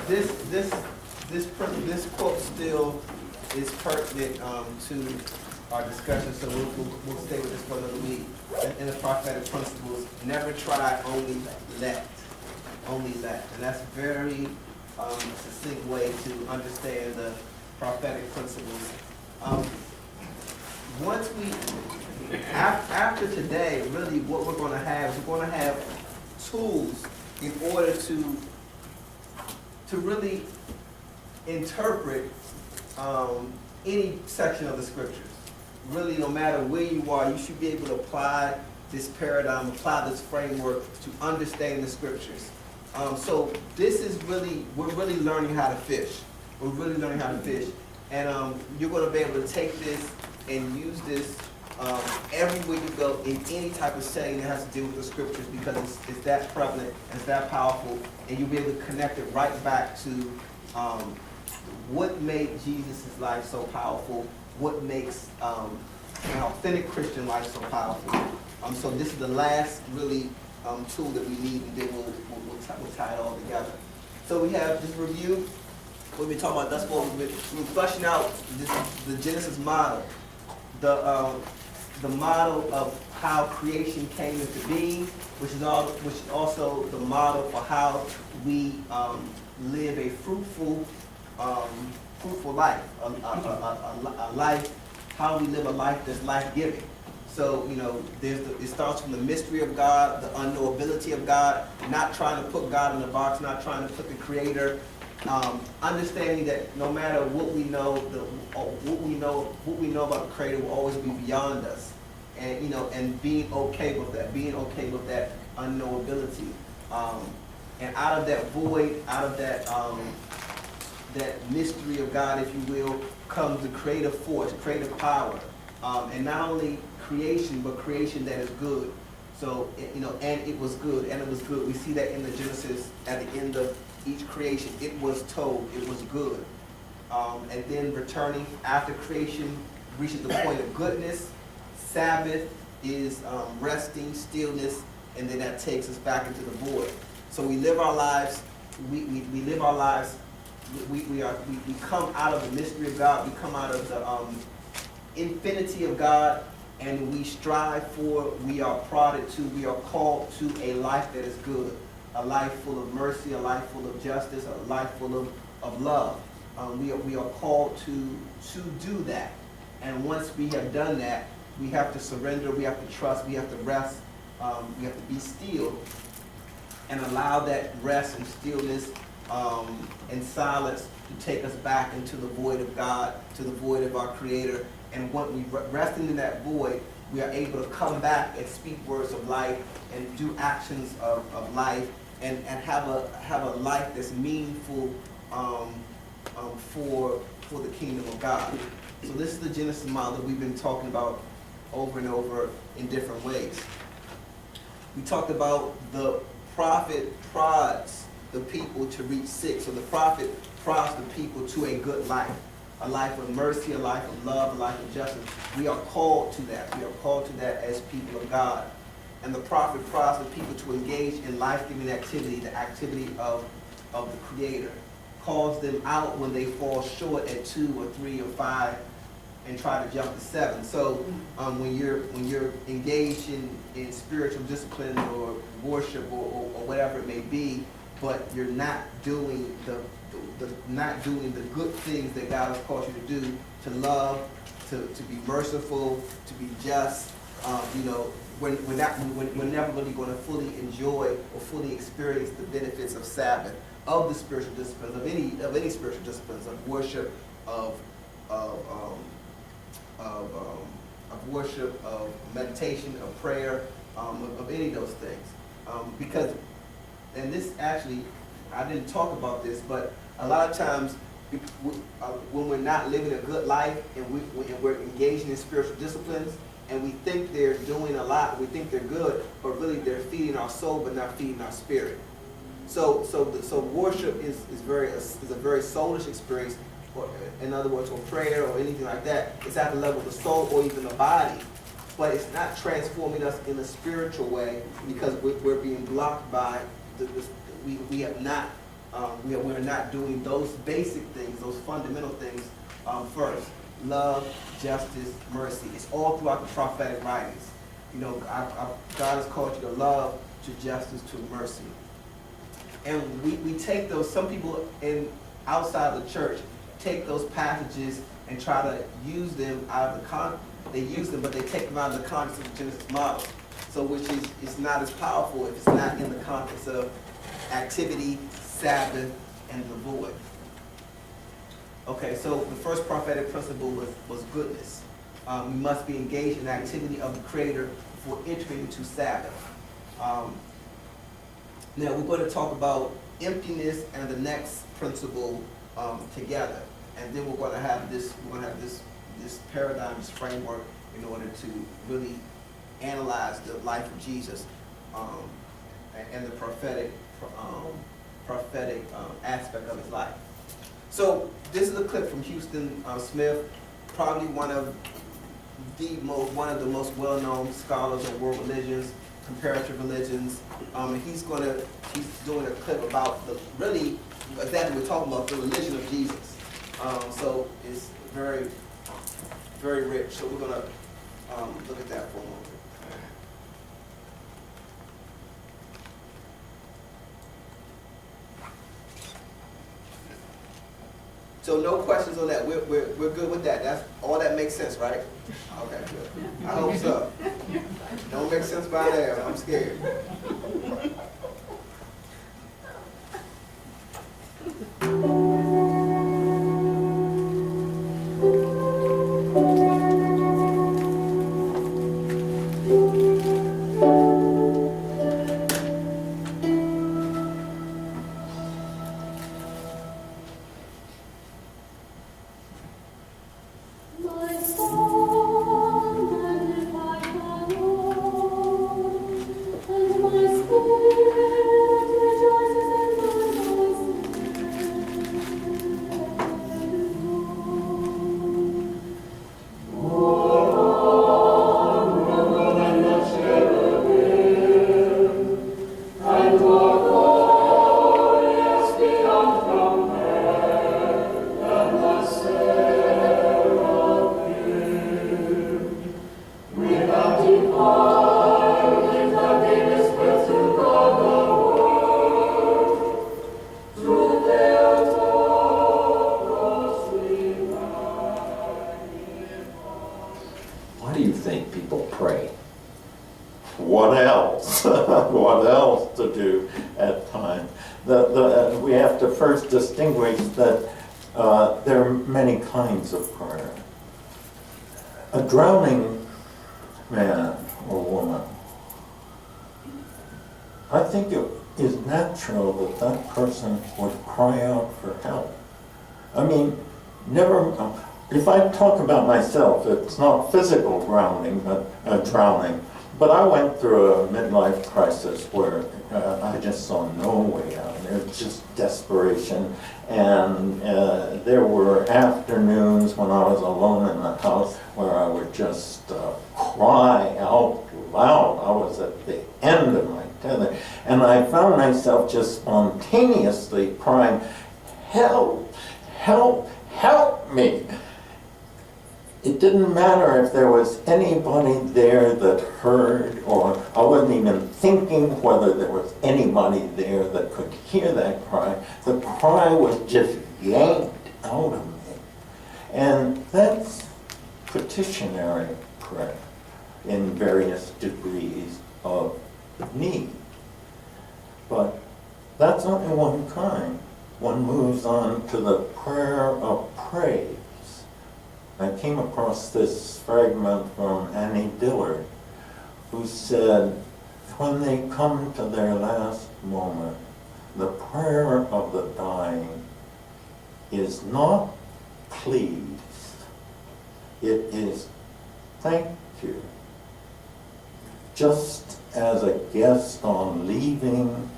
this quote still is pertinent to our discussion, so we'll stay with this for another week. In the prophetic principles, never try, only let. Only let. And that's a very succinct way to understand the prophetic principles. Once we, after today, really what we're going to have is we're going to have tools in order to really interpret any section of the scriptures. Really, no matter where you are, you should be able to apply this paradigm, apply this framework to understand the scriptures. So this is really, we're really learning how to fish. We're really learning how to fish. And you're going to be able to take this and use this everywhere you go in any type of setting that has to do with the scriptures, because it's that prevalent and it's that powerful, and you'll be able to connect it right back to what made Jesus' life so powerful, what makes an authentic Christian life so powerful. So this is the last really tool that we need, and then we'll tie it all together. So we have this review. We've been talking about thus far. We've been fleshing out the Genesis model, the model of how creation came into being, which is also the model for how we live a fruitful life, a life, how we live a life that's life-giving. So, you know, it starts from the mystery of God, the unknowability of God, not trying to put God in a box, not trying to put the Creator, understanding that no matter what we know, what we know about the Creator will always be beyond us, and you know, and being okay with that unknowability, and out of that void, out of that mystery of God, if you will, comes the creative force, creative power, and not only creation, but creation that is good. So, you know, and it was good, and it was good. We see that in the Genesis at the end of each creation. It was told, it was good. And then returning after creation reaches the point of goodness. Sabbath is resting, stillness, and then that takes us back into the void. So we live our lives, we live our lives, we come out of the mystery of God, we come out of the infinity of God, and we strive for, we are prodded to, we are called to a life that is good, a life full of mercy, a life full of justice, a life full of love. We are called to do that. And once we have done that, we have to surrender, we have to trust, we have to rest, we have to be still, and allow that rest and stillness and silence to take us back into the void of God, to the void of our Creator. And when we resting in that void, we are able to come back and speak words of life and do actions of life, and have a life that's meaningful for the kingdom of God. So this is the Genesis model that we've been talking about over and over in different ways. We talked about the prophet prods the people to reach 6. So the prophet prods the people to a good life. A life of mercy, a life of love, a life of justice. We are called to that. We are called to that as people of God. And the prophet prods the people to engage in life-giving activity, the activity of the Creator. Calls them out when they fall short at 2 or 3 or 5 and try to jump to 7. So when you're engaged in spiritual discipline or worship or whatever it may be, but you're not doing the good things that God has called you to do, to love, to be merciful, to be just, you know, we're never really going to fully enjoy or fully experience the benefits of Sabbath, of the spiritual disciplines, of any spiritual disciplines, of worship, of worship, of meditation, of prayer, of any of those things, because. And this actually, I didn't talk about this, but a lot of times when we're not living a good life and we're engaging in spiritual disciplines, and we think they're doing a lot, we think they're good, but really they're feeding our soul but not feeding our spirit. So worship is a very soulish experience, or in other words, or prayer or anything like that. It's at the level of the soul or even the body. But it's not transforming us in a spiritual way, because we're being blocked by we have not we're not doing those basic things, those fundamental things first. Love, justice, mercy. It's all throughout the prophetic writings. You know, God has called you to love, to justice, to mercy. And we take those, some people outside of the church take those passages and try to use them out of the they use them, but they take them out of the context of the Genesis model. So which is, it's not as powerful if it's not in the context of activity, Sabbath, and the void. Okay, so the first prophetic principle was goodness. We must be engaged in the activity of the Creator before entering into Sabbath. Now we're going to talk about emptiness and the next principle together, and then we're going to have this paradigm, this framework, in order to really analyze the life of Jesus and the prophetic aspect of his life. So this is a clip from Houston Smith, probably one of the most well-known scholars of world religions, comparative religions. And he's doing a clip about really exactly we're talking about, the religion of Jesus. So it's very, very rich. So we're gonna look at that for a moment. So no questions on that. We're good with that. That's all. That makes sense, right? Okay, good. I hope so. Don't make sense by there. I'm scared. What else? What else to do at times? We have to first distinguish that there are many kinds of prayer. A drowning man or woman, I think it is natural that that person would cry out for help. I mean, if I talk about myself, it's not physical drowning, but I went through a midlife crisis where I just saw no way out. It was just desperation, and there were afternoons when I was alone in the house where I would just cry out loud. I was at the end of my tether, and I found myself just spontaneously crying, "Help, help, help me." It didn't matter if there was anybody there that heard, or I wasn't even thinking whether there was anybody there that could hear that cry. The cry was just yanked out of me. And that's petitionary prayer in various degrees of need. But that's only one kind. One moves on to the prayer of praise. I came across this fragment from Annie Dillard, who said, when they come to their last moment, the prayer of the dying is not please, it is thank you. Just as a guest on leaving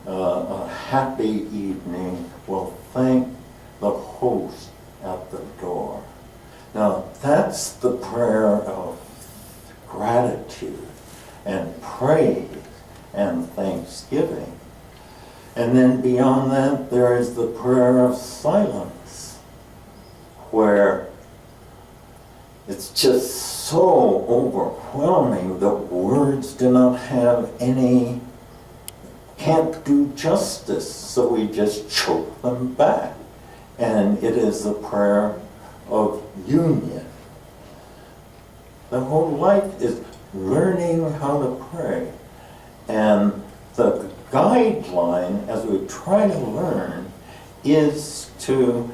a happy evening will thank the host at the door. Now, that's the prayer of gratitude and praise and thanksgiving. And then beyond that, there is the prayer of silence, where it's just so overwhelming that words do not have any, can't do justice, so we just choke them back. And it is the prayer of union. The whole life is learning how to pray. And the guideline, as we try to learn, is to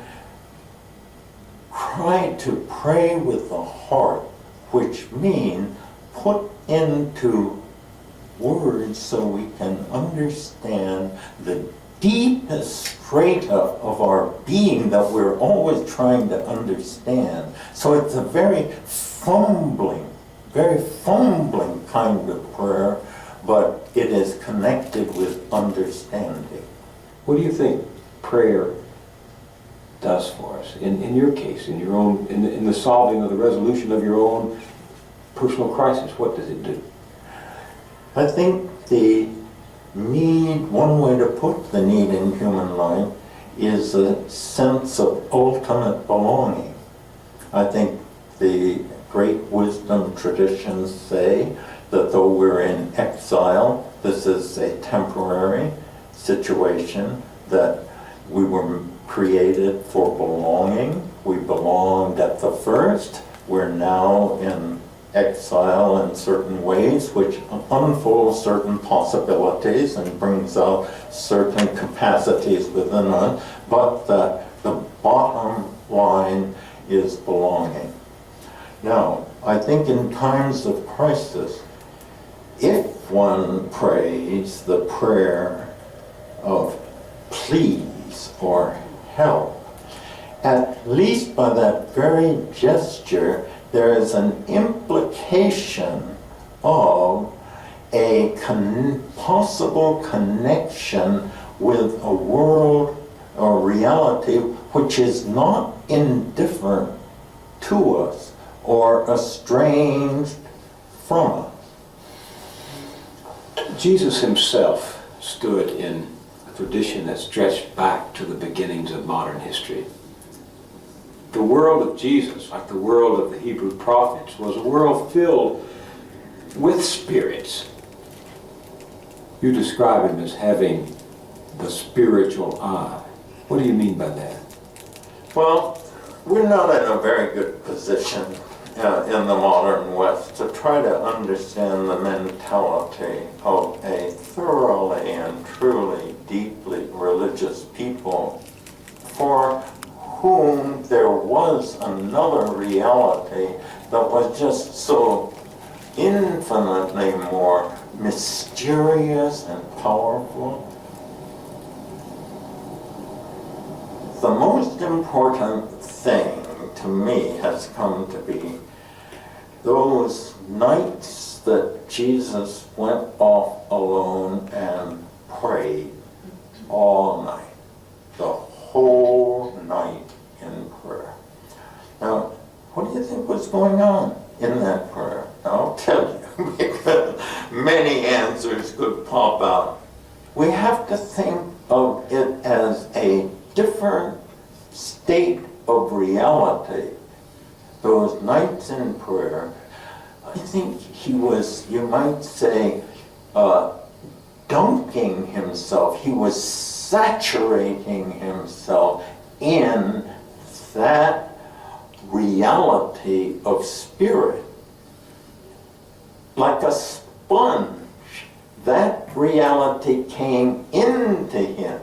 try to pray with the heart, which means put into words so we can understand the deepest strata of our being that we're always trying to understand. So it's a very fumbling kind of prayer, but it is connected with understanding. What do you think prayer does for us in your case, in your own, in the solving of the resolution of your own personal crisis? What does it do? I think the need, one way to put the need in human life, is a sense of ultimate belonging. I think the great wisdom traditions say that though we're in exile, this is a temporary situation, that we were created for belonging. We belonged at the first. We're now in exile in certain ways, which unfolds certain possibilities and brings out certain capacities within us. But the bottom line is belonging. Now, I think in times of crisis, if one prays the prayer of please or help, at least by that very gesture, there is an implication of a possible connection with a world or reality which is not indifferent to us or estranged from us. Jesus himself stood in a tradition that stretched back to the beginnings of modern history. The world of Jesus, like the world of the Hebrew prophets, was a world filled with spirits. You describe him as having the spiritual eye. What do you mean by that? Well, we're not in a very good position in the modern West to try to understand the mentality of a thoroughly and truly deeply religious people for whom there was another reality that was just so infinitely more mysterious and powerful. The most important thing to me has come to be those nights that Jesus went off alone and prayed all night, the whole night in prayer. Now, what do you think was going on in that prayer? I'll tell you, because many answers could pop out. We have to think of it as a different state of reality. Those nights in prayer, I think he was, you might say, dunking himself. He was saturating himself in that reality of spirit. Like a sponge, that reality came into him.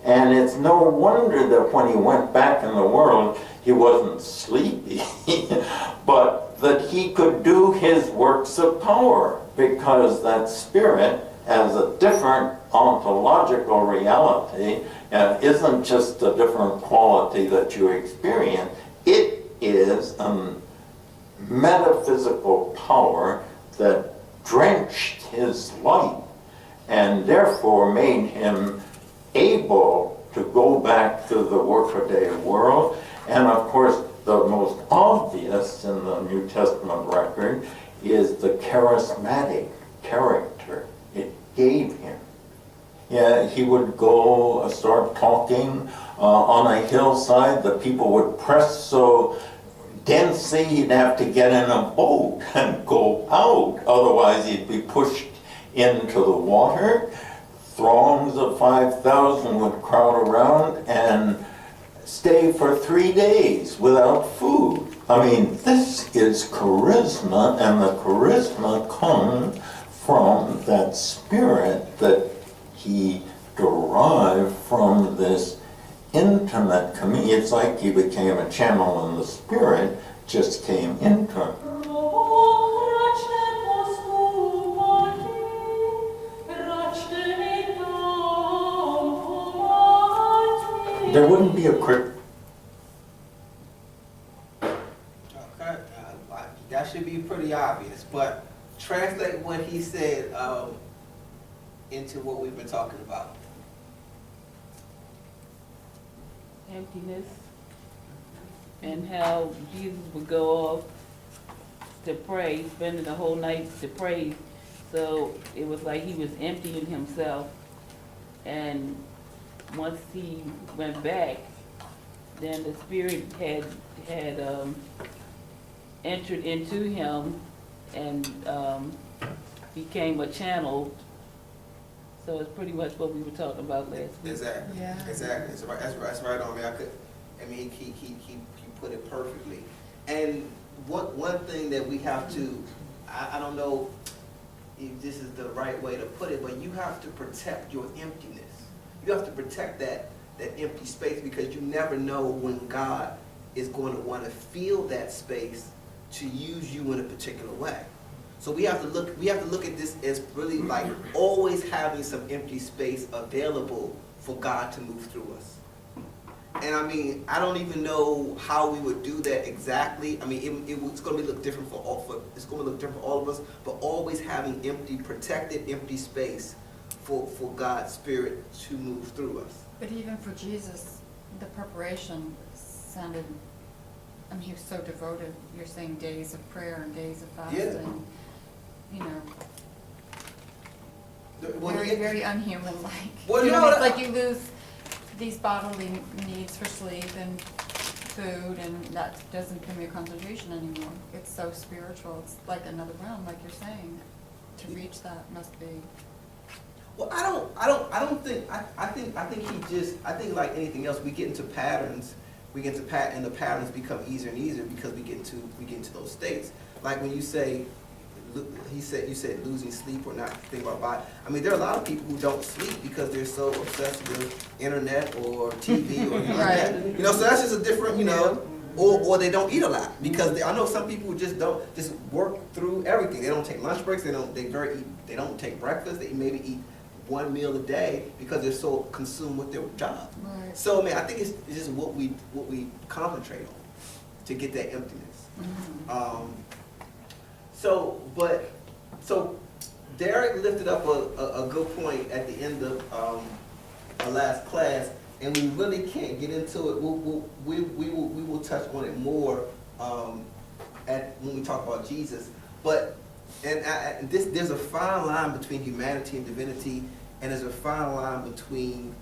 And it's no wonder that when he went back in the world, he wasn't sleepy, but that he could do his works of power, because that spirit has a different ontological reality, and isn't just a different quality that you experience. It is a metaphysical power that drenched his life and therefore made him able to go back to the workaday world. And of course, the most obvious in the New Testament record is the charismatic character it gave him. Yeah, he would go start talking on a hillside. The people would press so densely he'd have to get in a boat and go out. Otherwise, he'd be pushed into the water. Throngs of 5,000 would crowd around and stay for 3 days without food. I mean, this is charisma, and the charisma comes from that spirit that he derived from this intimate communion. It's like he became a channel and the spirit just came into him. There wouldn't be a Okay, that should be pretty obvious, but translate what he said into what we've been talking about. Emptiness, and how Jesus would go off to pray, spending the whole night to pray. So it was like he was emptying himself, and once he went back, then the Spirit had entered into him and became a channel. So it's pretty much what we were talking about last week. Exactly. Yeah. Exactly. That's right on me. He put it perfectly. And one thing that we have to, I don't know if this is the right way to put it, but you have to protect your emptiness. You have to protect that empty space, because you never know when God is going to want to fill that space to use you in a particular way. So we have to look at this as really like always having some empty space available for God to move through us. And I mean, I don't even know how we would do that exactly. I mean, it's going to look different for all of us, but always having protected empty space for God's Spirit to move through us. But even for Jesus, the preparation sounded, I mean, he was so devoted. You're saying days of prayer and days of fasting. You know, very unhuman-like. Well, You know, no, it's like you lose these bodily needs for sleep and food, and that doesn't give me a concentration anymore. It's so spiritual. It's like another realm, like you're saying. To reach that must be. Well, I think like anything else, we get into patterns. And the patterns become easier and easier because we get into those states. Like when you say, you said losing sleep or not thinking about body. I mean, there are a lot of people who don't sleep because they're so obsessed with internet or TV or anything like that. You know, so that's just a different, you know, or they don't eat a lot because I know some people who just work through everything. They don't take lunch breaks. They don't take breakfast. They maybe eat one meal a day because they're so consumed with their job. Right. So I mean, I think it's just what we concentrate on to get that emptiness. Mm-hmm. So Derek lifted up a good point at the end of our last class, and we really can't get into it. We will touch on it more when we talk about Jesus. But there's a fine line between humanity and divinity, and there's a fine line between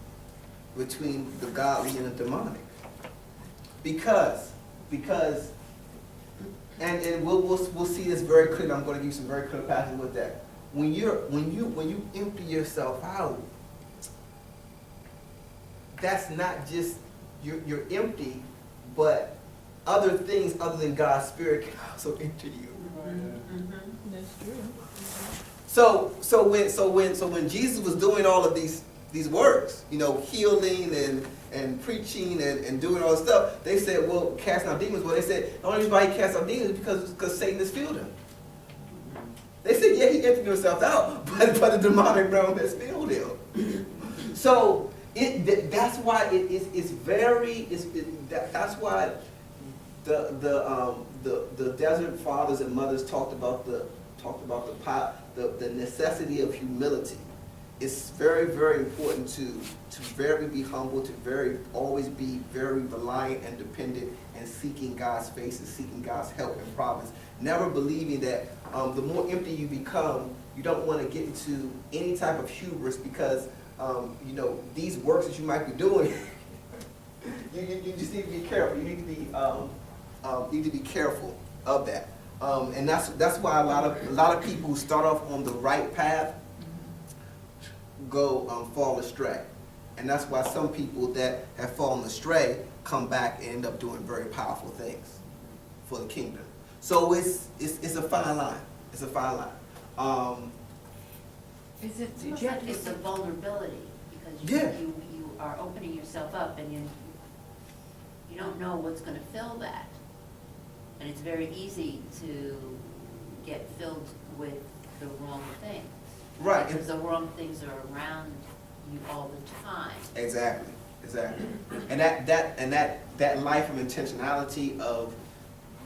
the godly and the demonic. Because and we'll see this very clearly. I'm going to give you some very clear passages with that. When you empty yourself out, that's not just you're empty, but other things other than God's Spirit can also enter you. That's true. So when Jesus was doing all of these works, you know, healing and preaching and doing all this stuff, they said, well, casting out demons. Well, they said the only reason why he cast out demons is because Satan has filled him. They said, yeah, he emptied himself out, but the demonic realm has filled him. So that's why that's why the desert fathers and mothers talked about the necessity of humility. It's very, very important to very be humble, to always be very reliant and dependent and seeking God's face and seeking God's help and providence. Never believing that the more empty you become, you don't want to get into any type of hubris because you know, these works that you might be doing, you just need to be careful. You need to be careful of that. And that's why a lot of people who start off on the right path go fall astray. And that's why some people that have fallen astray come back and end up doing very powerful things for the kingdom. So it's a fine line. It's a fine line. Is it, It's almost like it's a vulnerability, because Yeah. you are opening yourself up, and you don't know what's gonna fill that. And it's very easy to get filled with the wrong things. Right. Because the wrong things are around you all the time. Exactly. And that life of intentionality of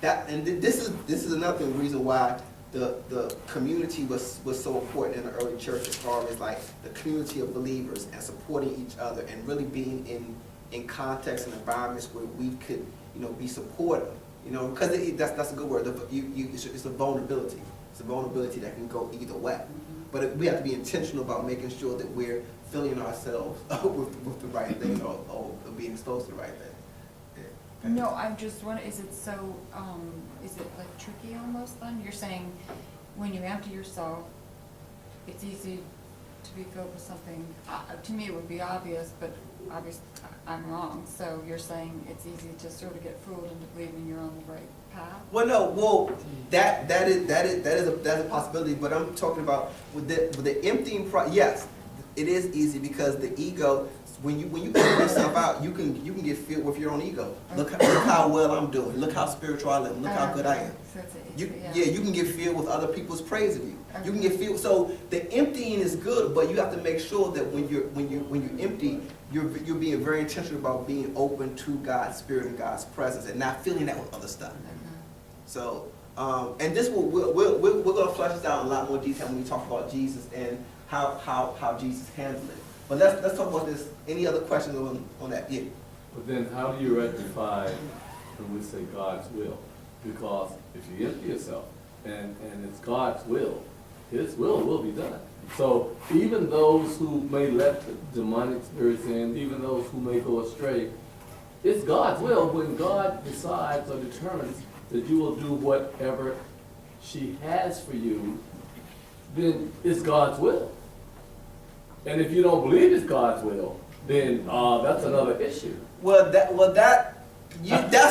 that, and this is another reason why the community was so important in the early church, as far as like the community of believers and supporting each other and really being in context and environments where we could, you know, be supportive, you know, because that's a good word. It's a vulnerability. It's a vulnerability that can go either way. But we have to be intentional about making sure that we're filling ourselves with the right thing, or being exposed to the right thing. Yeah. no, I'm just wondering, is it so, is it like tricky almost then? You're saying when you empty yourself, it's easy to be filled with something, to me it would be obvious, but obviously I'm wrong. So you're saying it's easy to sort of get fooled into believing you're on the right path? Well, no, that is a possibility. But I'm talking about with the emptying. Yes, it is easy because the ego. When you empty yourself out, you can get filled with your own ego. Look how well I'm doing. Look how spiritual I am. Look how good I am. So it's You can get filled with other people's praise of you. You can get filled. So the emptying is good, but you have to make sure that when you empty, you're being very intentional about being open to God's spirit and God's presence, and not filling that with other stuff. So, and this we're going to flesh this out in a lot more detail when we talk about Jesus and how Jesus handled it. But let's talk about this. Any other questions on that? Yeah. But then how do you rectify when we say God's will? Because if you empty yourself and it's God's will, His will be done. So even those who may let the demonic spirits in, even those who may go astray, it's God's will. When God decides or determines that you will do whatever she has for you, then it's God's will. And if you don't believe it's God's will, then that's another issue. That's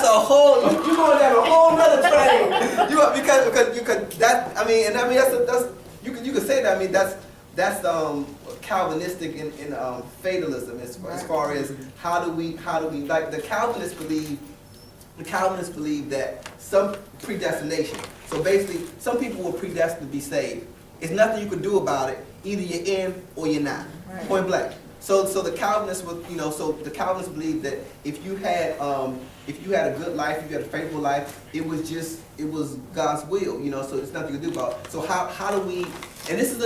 a whole. You're going down a whole nother train. Because you could that. I mean that's you could say that. I mean that's Calvinistic in fatalism as far as how do we like the Calvinists believe that some predestination. So basically, some people were predestined to be saved. There's nothing you can do about it. Either you're in or you're not. Right. Point blank. So the Calvinists the Calvinists believe that if you had a good life, if you had a faithful life, it was God's will, you know. So there's nothing you can do about it. So how do we? And this is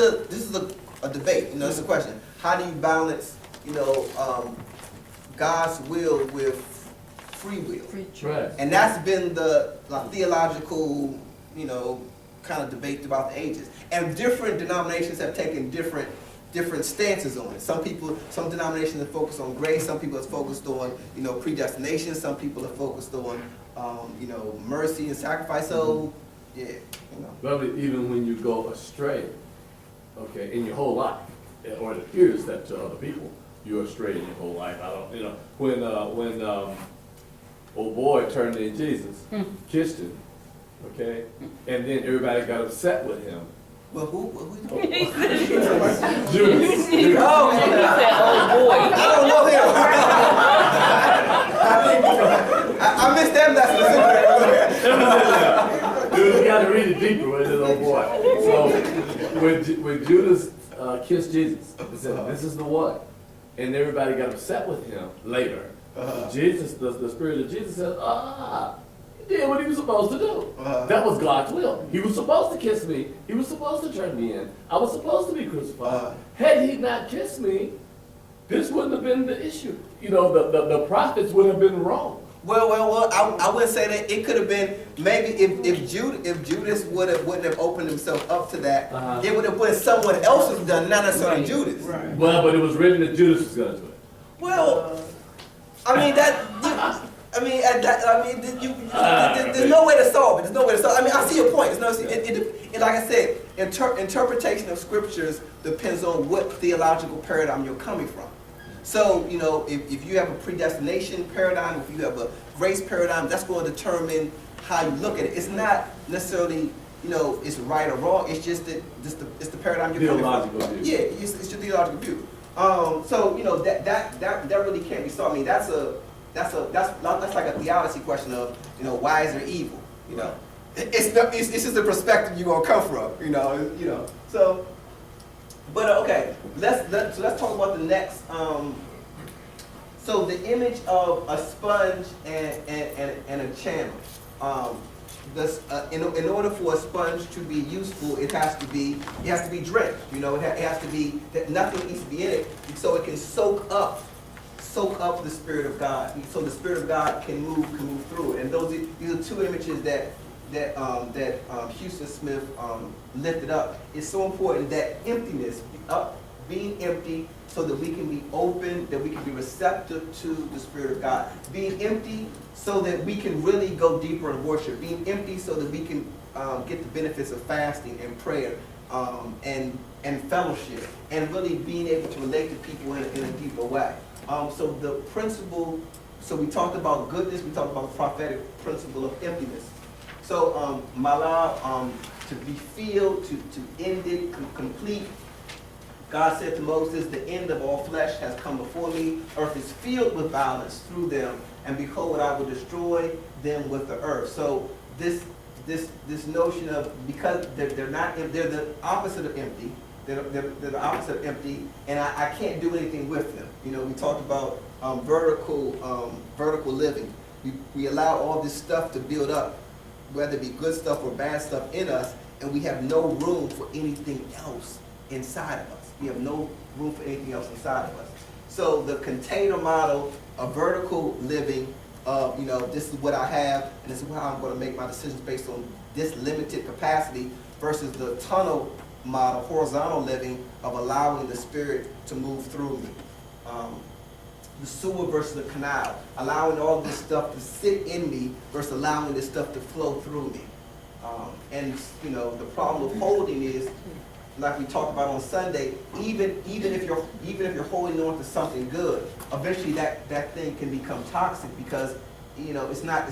a debate, you know. It's a question. How do you balance, you know, God's will with free will? Free choice. Right. And that's been the theological, you know, kind of debate throughout the ages. And different denominations have taken different stances on it. Some denominations are focused on grace. Some people are focused on, you know, predestination. Some people are focused on, you know, mercy and sacrifice. So, yeah, you know. But even when you go astray, okay, in your whole life, or it appears that to other people, you're astray in your whole life. I don't, you know, when old boy turned in Jesus, kissed him, okay, and then everybody got upset with him. Well, who you talking about? Judas. Oh, He said, oh boy. I don't know him. I missed that specifically. Dude, you got to read it deeper with this old boy. So when Judas kissed Jesus, he said, "This is the one," and everybody got upset with him later. Jesus, the spirit of Jesus said, he did what he was supposed to do. That was God's will. He was supposed to kiss me. He was supposed to turn me in. I was supposed to be crucified. Had he not kissed me, this wouldn't have been the issue. You know, the prophets would have been wrong. Well, I wouldn't say that. It could have been maybe if Judas wouldn't have opened himself up to that, Uh-huh. it would have been someone else who's done, not necessarily Right. Judas. Well, but it was written that Judas was gonna do it. Well, I mean there's no way to solve it. There's no way to solve it. I mean, I see your point. There's no, like I said, interpretation of scriptures depends on what theological paradigm you're coming from. So, you know, if you have a predestination paradigm, if you have a grace paradigm, that's going to determine how you look at it. It's not necessarily, you know, it's right or wrong. It's just that it's the paradigm you're coming from. Theological view. Yeah, it's your theological view. So you know that really can't be solved. I mean, that's like a theology question of, you know, why is there evil? You know, it's just the perspective you're gonna come from. You know. So, but okay, let's talk about the next. So the image of a sponge and a channel. In order for a sponge to be useful, it has to be drenched. You know, it has to be that nothing needs to be in it, so it can soak up the Spirit of God, so the Spirit of God can move through it. And these are two images that Houston Smith lifted up. It's so important that emptiness, being empty, so that we can be open, that we can be receptive to the Spirit of God. Being empty so that we can really go deeper in worship. Being empty so that we can get the benefits of fasting and prayer and fellowship, and really being able to relate to people in a deeper way. So the principle, so we talked about goodness, we talked about the prophetic principle of emptiness. So Malah, to be filled, to end it, complete. God said to Moses, the end of all flesh has come before me. Earth is filled with violence through them, and behold, I will destroy them with the earth. So this notion of, because they're the opposite of empty. They're the opposite of empty, and I can't do anything with them. You know, we talked about vertical living. We allow all this stuff to build up, whether it be good stuff or bad stuff in us, and we have no room for anything else inside of us. We have no room for anything else inside of us. So the container model of vertical living, you know, this is what I have, and this is how I'm going to make my decisions based on this limited capacity, versus the tunnel model, horizontal living, of allowing the Spirit to move through me. The sewer versus the canal, allowing all this stuff to sit in me versus allowing this stuff to flow through me. And you know, the problem of holding is, like we talked about on Sunday, even if you're holding on to something good, eventually that thing can become toxic, because you know it's not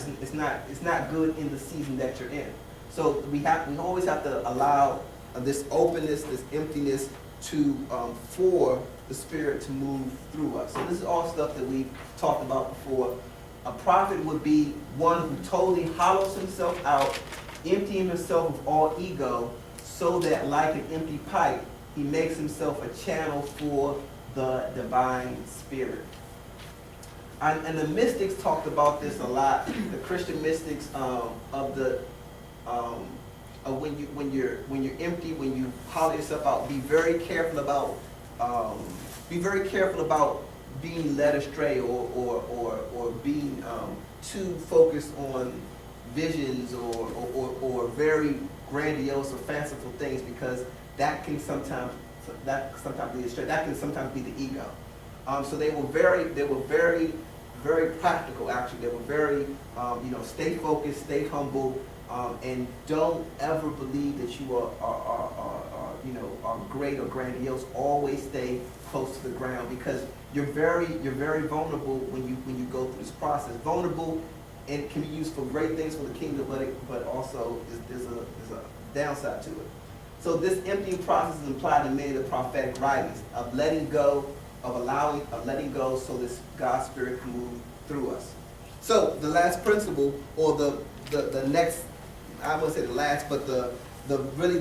good in the season that you're in. So we always have to allow this openness, this emptiness, to for the Spirit to move through us. So this is all stuff that we've talked about before. A prophet would be one who totally hollows himself out, emptying himself of all ego, so that like an empty pipe, he makes himself a channel for the divine Spirit. And the mystics talked about this a lot. The Christian mystics when you're empty, when you hollow yourself out, be very careful about being led astray or being too focused on visions or very grandiose or fanciful things, because that can sometimes be astray. That can sometimes be the ego. So they were very practical. Actually, they were very stay focused, stay humble, and don't ever believe that you are great or grandiose. Always stay close to the ground, because you're very vulnerable when you go through this process. Vulnerable, and it can be used for great things for the kingdom, but also there's a downside to it. So this emptying process is implied in many of the prophetic writings of letting go, of letting go, so this God's Spirit can move through us. So the last principle, or the next, I wouldn't say the last, but the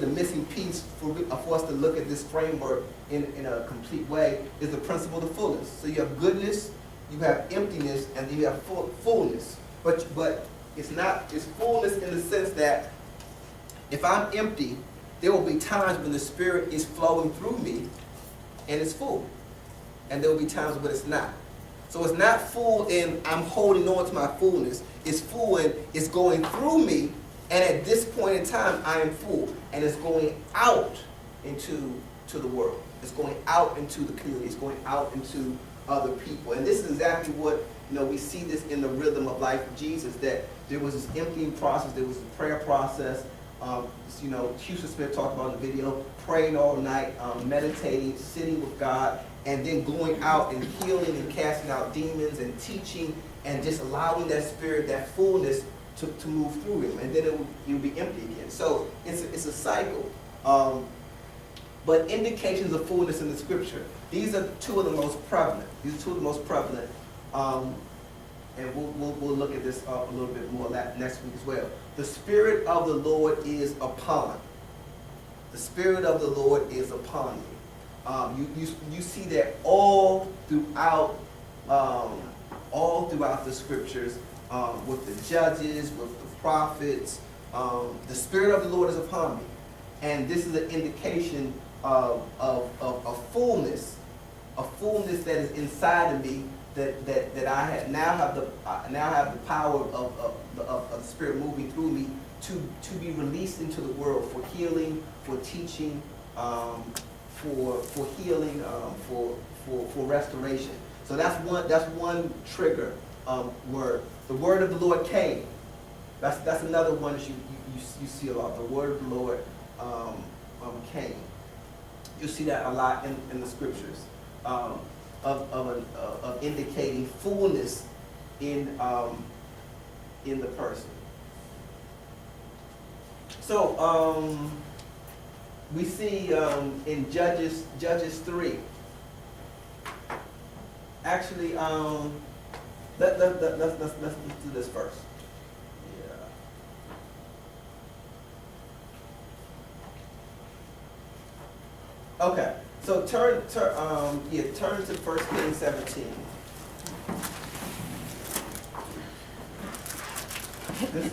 missing piece for us to look at this framework in a complete way, is the principle of fullness. So you have goodness, you have emptiness, and then you have fullness. But it's fullness in the sense that if I'm empty, there will be times when the Spirit is flowing through me and it's full. And there will be times when it's not. So it's not full in I'm holding on to my fullness. It's full in it's going through me, and at this point in time, I am full, and it's going out into the world. It's going out into the community. It's going out into other people. And this is exactly what, we see this in the rhythm of life of Jesus, that there was this emptying process, there was a prayer process. Houston Smith talked about in the video, praying all night, meditating, sitting with God, and then going out and healing and casting out demons and teaching and just allowing that spirit, that fullness to move through him. And then it will be empty again. So it's a cycle. But indications of fullness in the scripture, these are two of the most prevalent. And we'll look at this a little bit more next week as well. The Spirit of the Lord is upon. The Spirit of the Lord is upon me. You see that all throughout the scriptures, with the judges, with the prophets. The Spirit of the Lord is upon me. And this is an indication of fullness, a fullness that is inside of me, that I now have the power of the Spirit moving through me to be released into the world for healing, for teaching, for healing, for restoration. So that's one trigger word. The word of the Lord came. That's another one that you see a lot. The word of the Lord came. You see that a lot in the scriptures. Of indicating fullness in the person. So we see in Judges 3. Actually, let's do this first. Yeah. Okay. So turn to 1 Kings 17. This is,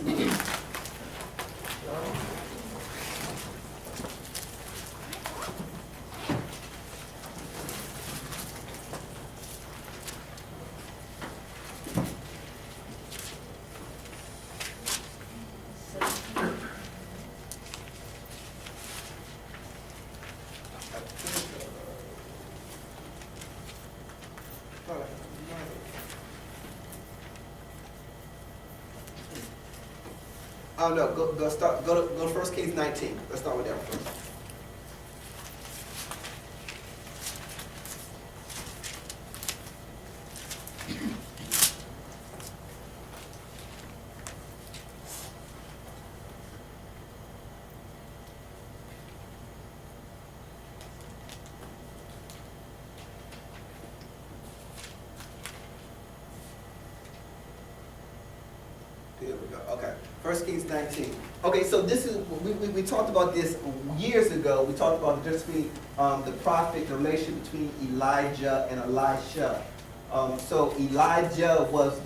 oh no, go to 1 Kings 19. Let's start with that one first. Here we go. Okay. 1 Kings 19. Okay, so this is, we talked about this years ago. We talked about the difference between the prophet, the relationship between Elijah and Elisha. So Elijah was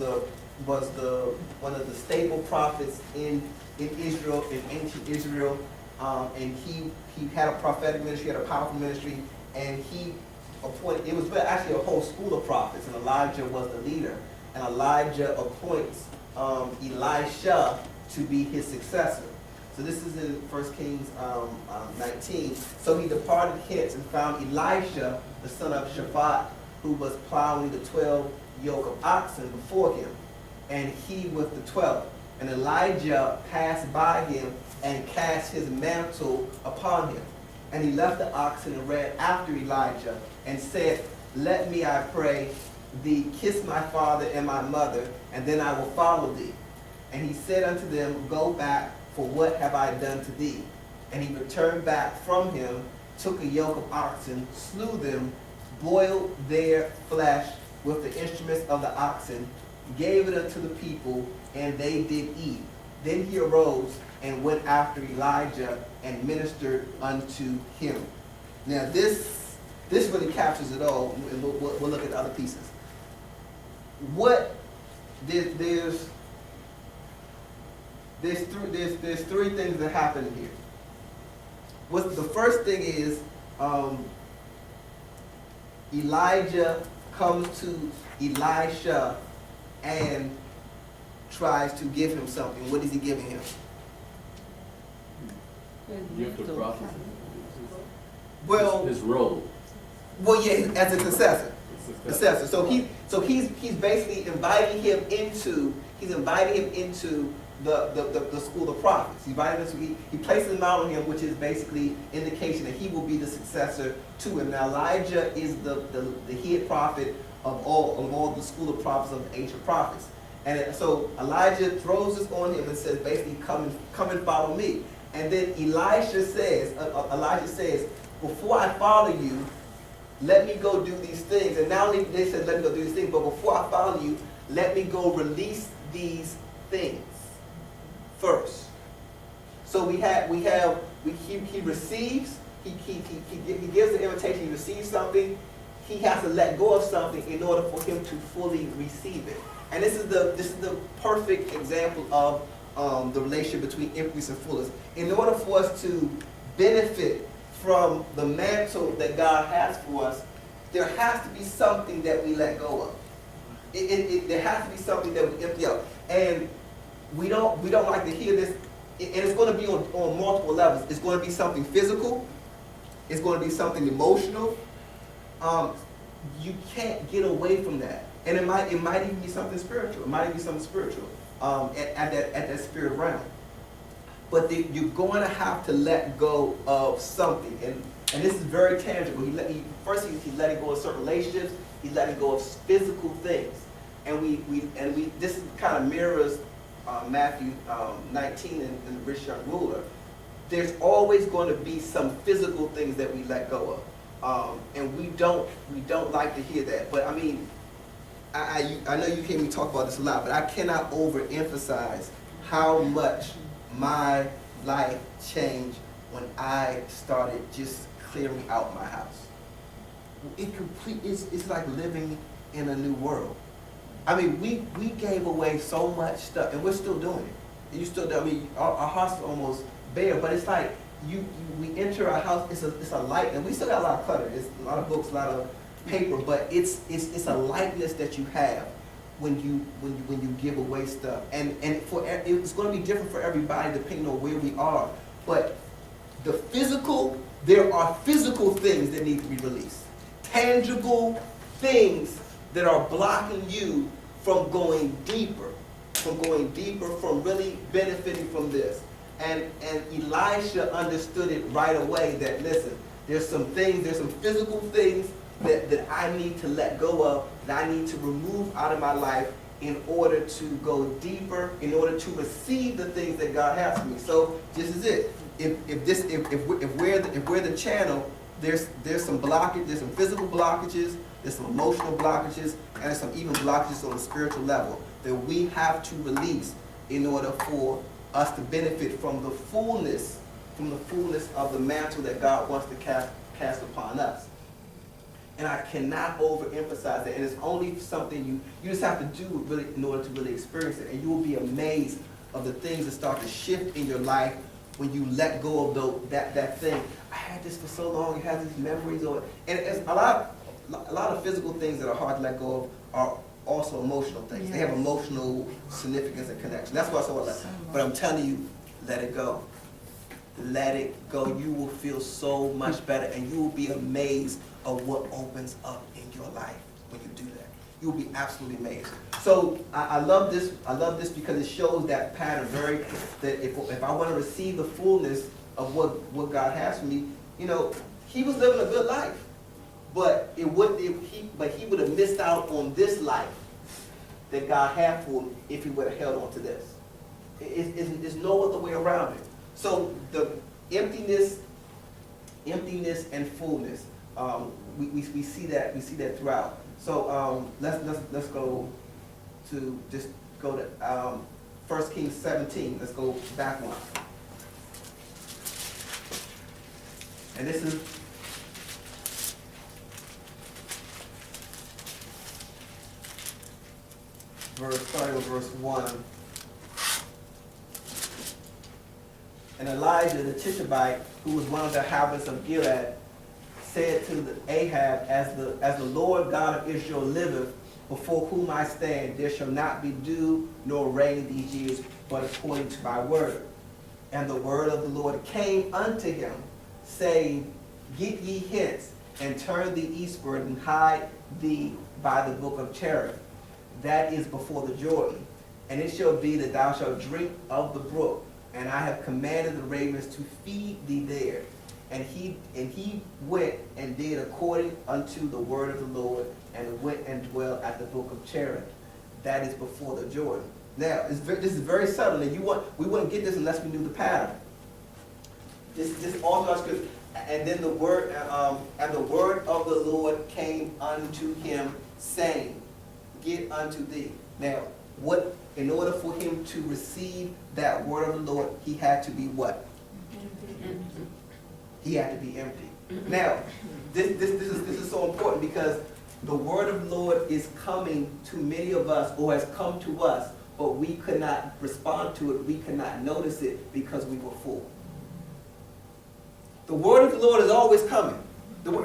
one of the staple prophets in Israel, in ancient Israel. And he had a prophetic ministry, had a powerful ministry, and he appointed, it was actually a whole school of prophets, and Elijah was the leader. And Elijah appoints Elisha to be his successor. So this is in 1 Kings 19. So he departed hence and found Elisha, the son of Shaphat, who was plowing the 12 yoke of oxen before him, and he with the 12. And Elijah passed by him and cast his mantle upon him. And he left the oxen and ran after Elijah and said, "Let me, I pray thee, kiss my father and my mother, and then I will follow thee." And he said unto them, "Go back, for what have I done to thee?" And he returned back from him, took a yoke of oxen, slew them, boiled their flesh with the instruments of the oxen, gave it unto the people, and they did eat. Then he arose and went after Elijah and ministered unto him. Now this really captures it all, and we'll look at other pieces. There's three things that happen here. The first thing is Elijah comes to Elisha and tries to give him something. What is he giving him? Gift of prophecy. Well, His role. well, yeah, as a successor. So he's basically inviting him into the school of prophets. He places him out on him, which is basically indication that he will be the successor to him. Now Elijah is the head prophet of all the school of prophets of the ancient prophets. And so Elijah throws this on him and says, basically, come and follow me. And then Elijah says, before I follow you, let me go do these things. And not only they said, let me go do these things, but before I follow you, let me go release these things first. So he receives, he gives the invitation, he receives something, he has to let go of something in order for him to fully receive it. And this is the perfect example of the relationship between emptiness and fullness. In order for us to benefit from the mantle that God has for us, there has to be something that we let go of. There has to be something that we empty out. And we don't like to hear this, and it's going to be on multiple levels. It's going to be something physical. It's going to be something emotional. You can't get away from that. And it might even be something spiritual. It might even be something spiritual at that spirit realm. But you're going to have to let go of something, and this is very tangible. He's letting go of certain relationships. He's letting go of physical things, and we this kind of mirrors Matthew 19 and the rich young ruler. There's always going to be some physical things that we let go of, and we don't like to hear that. But I mean, I know you hear me talk about this a lot, but I cannot overemphasize how much my life changed when I started just clearing out my house. It's like living in a new world. I mean, we gave away so much stuff, and we're still doing it. I mean, our house is almost bare, but it's like we enter our house. It's a light, and we still got a lot of clutter. It's a lot of books, a lot of paper, but it's a lightness that you have when you give away stuff, and it's going to be different for everybody depending on where we are. But there are physical things that need to be released, tangible things that are blocking you from going deeper, from really benefiting from this. And Elisha understood it right away that, listen, there's some physical things that I need to let go of, that I need to remove out of my life in order to go deeper, in order to receive the things that God has for me. So this is it. If we're the channel, there's some blockage, there's some physical blockages, there's some emotional blockages, and there's some even blockages on the spiritual level that we have to release in order for us to benefit from the fullness of the mantle that God wants to cast upon us. And I cannot overemphasize that. And it's only something you just have to do really in order to really experience it. And you will be amazed of the things that start to shift in your life when you let go of that thing. I had this for so long. You have these memories of it. And it's a lot of physical things that are hard to let go of are also emotional things. Yes. They have emotional significance and connection. That's why I so let. But I'm telling you, let it go. Let it go. You will feel so much better, and you will be amazed of what opens up in your life when you do that. You will be absolutely amazed. So I love this. I love this because it shows that pattern that if I want to receive the fullness of what God has for me, he was living a good life, but he would have missed out on this life that God had for him if he would have held on to this. There's no other way around it. So the emptiness and fullness, we see that throughout. So let's go to 1 Kings 17. Let's go back one. And this is starting with verse 1. And Elijah the Tishbite, who was one of the inhabitants of Gilead, said to Ahab, as the Lord God of Israel liveth, before whom I stand, there shall not be dew nor rain these years, but according to my word. And the word of the Lord came unto him, saying, Get ye hence, and turn thee eastward, and hide thee by the brook of Cherith, that is before the Jordan. And it shall be that thou shalt drink of the brook, and I have commanded the ravens to feed thee there. And he went and did according unto the word of the Lord, and went and dwelt at the brook of Cherith, that is before the Jordan. Now, this is very subtle, and we wouldn't get this unless we knew the pattern. This all God's good. And then the word of the Lord came unto him, saying, Get unto thee. Now, in order for him to receive that word of the Lord, he had to be what? He had to be empty. Now, this is so important, because the word of the Lord is coming to many of us, or has come to us, but we could not respond to it, we could not notice it, because we were full. The word of the Lord is always coming. A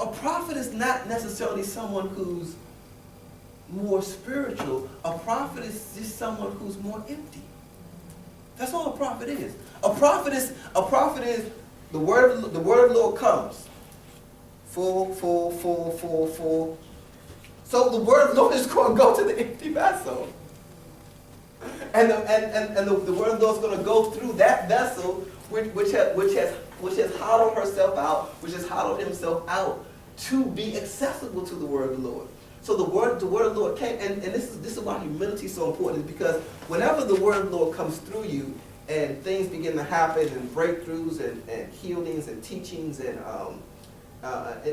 prophet is not necessarily someone who's more spiritual. A prophet is just someone who's more empty. That's all a prophet is. A prophet is the word of the Lord comes. Full. So the word of the Lord is going to go to the empty vessel. And the word of the Lord is going to go through that vessel which has hollowed herself out, which has hollowed himself out to be accessible to the word of the Lord. So the word of the Lord came, and this is why humility is so important, because whenever the word of the Lord comes through you, and things begin to happen, and breakthroughs, and healings, and teachings, and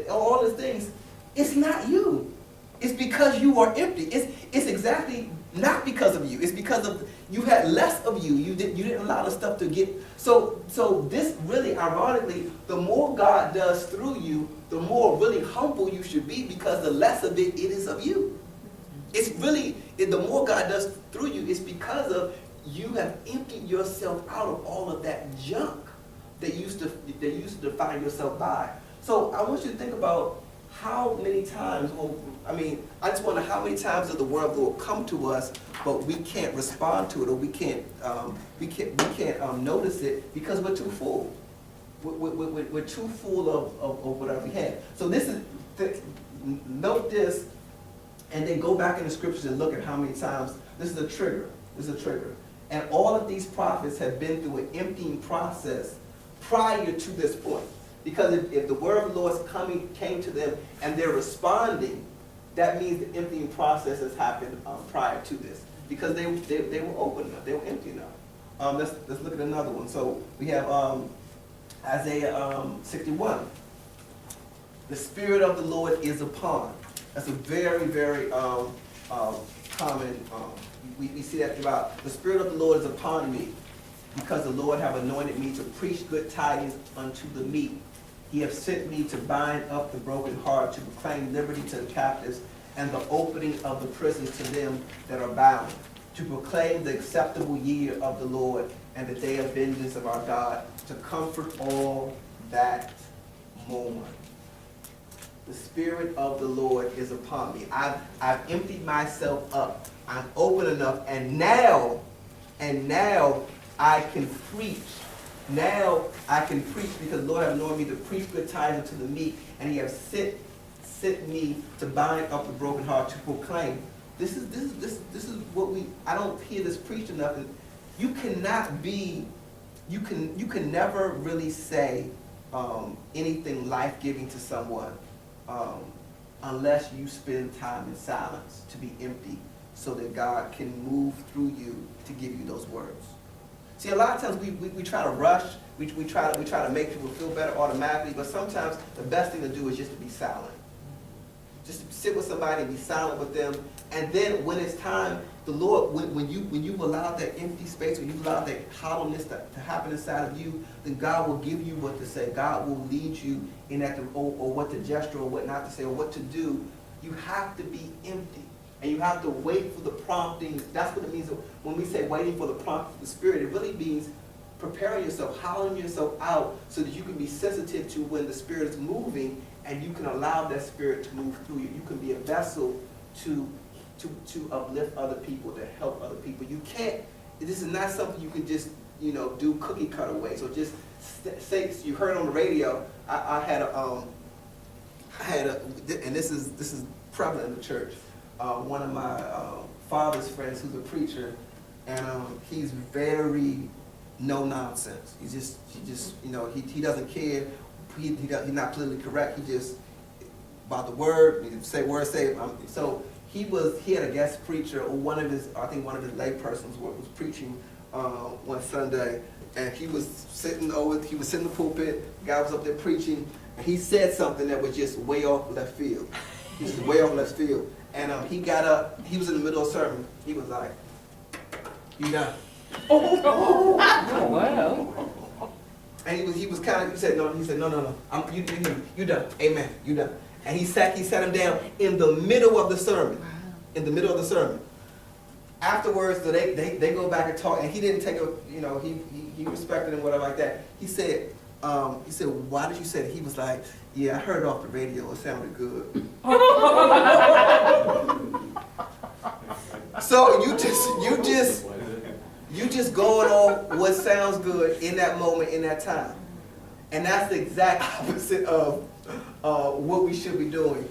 all these things, it's not you. It's because you are empty. It's exactly not because of you. It's because of you had less of you. You didn't allow the stuff to get. So this really, ironically, the more God does through you, the more really humble you should be, because the less of it is of you. It's really, the more God does through you, it's because of you have emptied yourself out of all of that junk that you used to define yourself by. So I want you to think about how many times, I just wonder how many times does the word of the Lord come to us, but we can't respond to it, or we can't notice it, because we're too full. We're too full of whatever we have. So note this, and then go back in the scriptures and look at how many times. This is a trigger. And all of these prophets have been through an emptying process prior to this point. Because if the word of the Lord came to them and they're responding, that means the emptying process has happened prior to this. Because they were open enough, they were empty enough. Let's look at another one. So we have Isaiah 61. The Spirit of the Lord is upon. That's a very, very common, we see that throughout. The Spirit of the Lord is upon me, because the Lord have anointed me to preach good tidings unto the meek. He hath sent me to bind up the broken heart, to proclaim liberty to the captives, and the opening of the prisons to them that are bound, to proclaim the acceptable year of the Lord, and the day of vengeance of our God, to comfort all that mourn. The Spirit of the Lord is upon me. I've emptied myself up. I'm open enough, and now I can preach. Now I can preach, because the Lord has anointed me to preach good tidings to the meek, and He has sent me to bind up the broken heart, to proclaim. This is what I don't hear this preached enough. And you cannot be, you can never really say anything life-giving to someone unless you spend time in silence, to be empty, so that God can move through you to give you those words. See, a lot of times we try to rush, we try to make people feel better automatically, but sometimes the best thing to do is just to be silent. Just sit with somebody and be silent with them, and then when it's time, the Lord, when you allow that empty space, when you allow that hollowness to happen inside of you, then God will give you what to say. God will lead you in that, or what to gesture, or what not to say, or what to do. You have to be empty. And you have to wait for the prompting. That's what it means when we say waiting for the prompting of the Spirit. It really means preparing yourself, hollowing yourself out so that you can be sensitive to when the Spirit is moving and you can allow that Spirit to move through you. You can be a vessel to uplift other people, to help other people. You can't, this is not something you can just, do cookie cutter ways. So just say, you heard on the radio, I had a, and this is prevalent in the church. One of my father's friends who's a preacher, and he's very no nonsense. He doesn't care. He's not politically correct. He just about the word. He say word say. So he had a guest preacher, or one of his lay persons was preaching one Sunday, and he was sitting in the pulpit. The guy was up there preaching, and he said something that was just way off left field. Just way off left field. And he got up. He was in the middle of a sermon. He was like, "You done?" Oh, wow. And he said no. You done. Amen. You done. And he sat him down in the middle of the sermon. In the middle of the sermon. Afterwards, so they go back and talk, and he didn't take he respected him, whatever like that. He said, why did you say that? He was like, yeah, I heard it off the radio. It sounded good. So you just going on what sounds good in that moment, in that time. And that's the exact opposite of what we should be doing.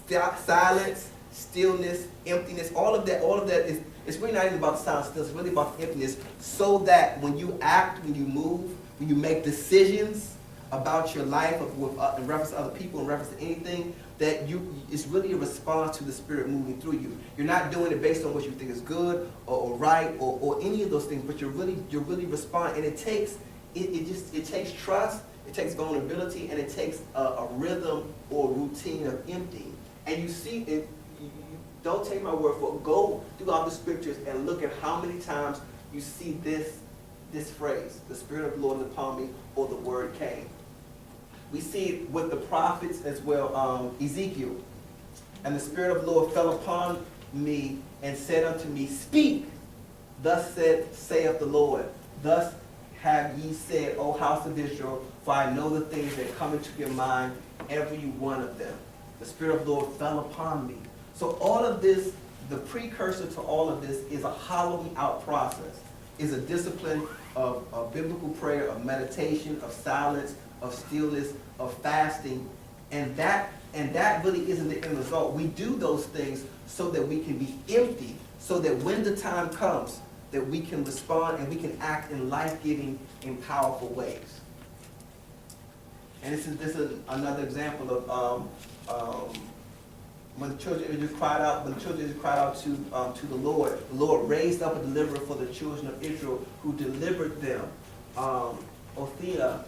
Silence, stillness, emptiness, all of that is, it's really not even about the silence, it's really about the emptiness, so that when you act, when you move, when you make decisions about your life in reference to other people, in reference to anything, that it's really a response to the Spirit moving through you. You're not doing it based on what you think is good or right or any of those things, but you're really responding. And it takes trust, it takes vulnerability, and it takes a rhythm or routine of emptying. And you see it. Don't take my word for it. Go throughout the scriptures and look at how many times you see this phrase, the Spirit of the Lord is upon me, or the word came. We see it with the prophets as well, Ezekiel. And the Spirit of the Lord fell upon me and said unto me, speak, thus saith the Lord. Thus have ye said, O house of Israel, for I know the things that come into your mind, every one of them. The Spirit of the Lord fell upon me. So all of this, the precursor to all of this is a hollowing out process, is a discipline of biblical prayer, of meditation, of silence, of stillness, of fasting, and that really isn't the end result. We do those things so that we can be empty, so that when the time comes, that we can respond and we can act in life-giving and powerful ways. And this is another example of when the children of Israel cried out to the Lord raised up a deliverer for the children of Israel, who delivered them. Othniel,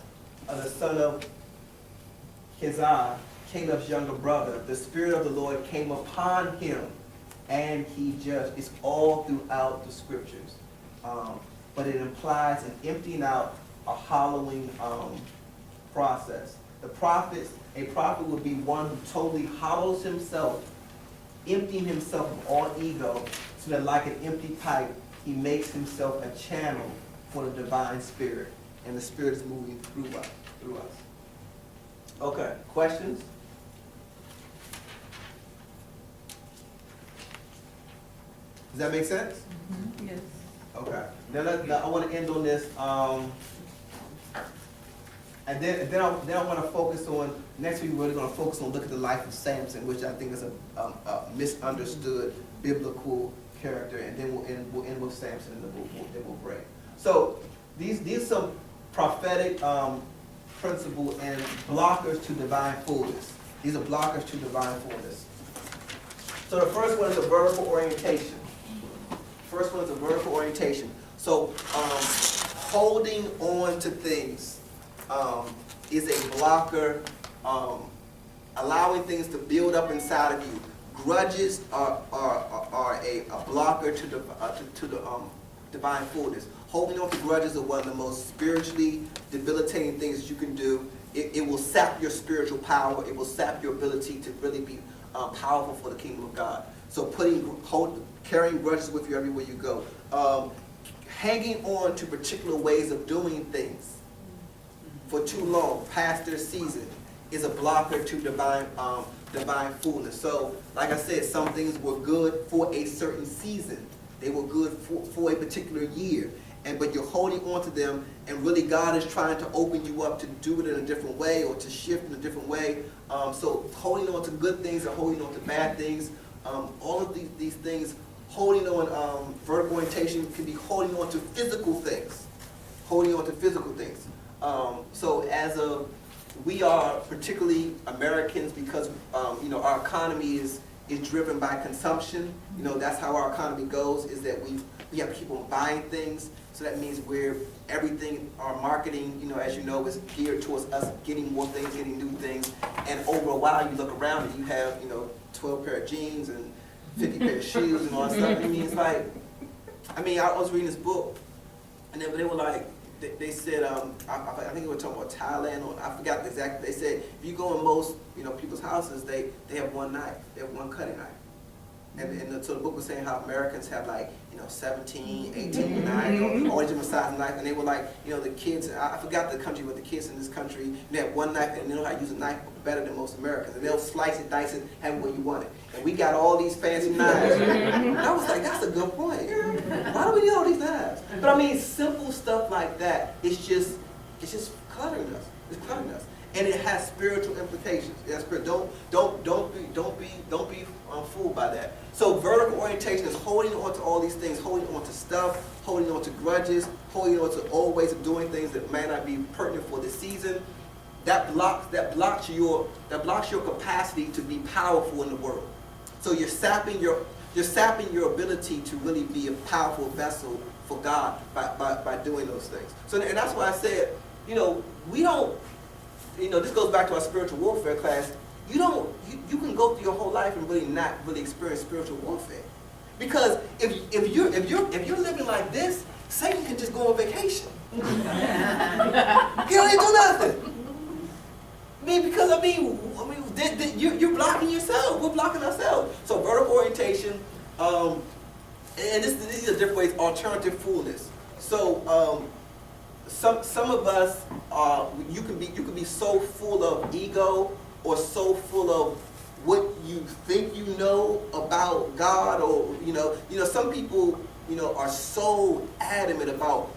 the son of Kezar, Caleb's younger brother, the Spirit of the Lord came upon him, and he judged. It's all throughout the scriptures, but it implies an emptying out, a hollowing process. A prophet would be one who totally hollows himself, emptying himself of all ego, so that like an empty pipe, he makes himself a channel for the divine Spirit, and the Spirit is moving through us. Okay, questions? Does that make sense? Mm-hmm. Yes. Okay. Now I want to end on this. And then I want to focus on, next week we're really going to focus on look at the life of Samson, which I think is a misunderstood biblical character, and then we'll end with Samson, and then we'll break. So these are some prophetic principles and blockers to divine fullness. These are blockers to divine fullness. So the first one is a vertical orientation. So holding on to things is a blocker, allowing things to build up inside of you. Grudges are a blocker to the divine fullness. Holding on to grudges are one of the most spiritually debilitating things that you can do. It will sap your spiritual power. It will sap your ability to really be powerful for the kingdom of God. So carrying grudges with you everywhere you go. hanging on to particular ways of doing things for too long, past their season, is a blocker to divine fullness. So, like I said, some things were good for a certain season. They were good for a particular year. But you're holding on to them, and really God is trying to open you up to do it in a different way or to shift in a different way. So holding on to good things and holding on to bad things, all of these things, holding on, vertical orientation can be holding on to physical things. Holding on to physical things. So we are particularly Americans because, our economy is driven by consumption. That's how our economy goes, is that we have people buying things. So that means everything, our marketing, as you know, is geared towards us getting more things, getting new things. And over a while, you look around and you have, 12 pair of jeans and 50 pair of shoes and all that stuff. I was reading this book, and they were like, they said, I think they were talking about Thailand, or I forgot exactly. They said, if you go in most, people's houses, they have one knife, they have one cutting knife. And so the book was saying how Americans have 17, 18 knives, all different size knives, and they were like, the kids, I forgot the country, but the kids in this country, they have one knife and they know how to use a knife better than most Americans. And they'll slice it, dice it, have it where you want it. And we got all these fancy knives. And I was like, that's a good point. Why do we need all these knives? But simple stuff like that, it's just cluttering us. It's cluttering us. And it has spiritual implications. Don't be fooled by that. So vertical orientation is holding on to all these things, holding on to stuff, holding on to grudges, holding on to old ways of doing things that may not be pertinent for the season. That blocks your capacity to be powerful in the world. So you're sapping your ability to really be a powerful vessel for God by doing those things. So, and that's why I said, we don't. This goes back to our spiritual warfare class. You can go through your whole life and really not really experience spiritual warfare, because if you're living like this, Satan can just go on vacation. He don't even do nothing. You're blocking yourself. We're blocking ourselves. So vertical orientation, and these are different ways. Alternative fullness. So. Some of us you can be so full of ego or so full of what you think you know about God, or some people are so adamant about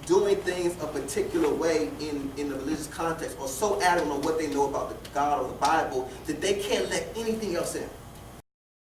doing things a particular way in the religious context, or so adamant on what they know about the God or the Bible that they can't let anything else in.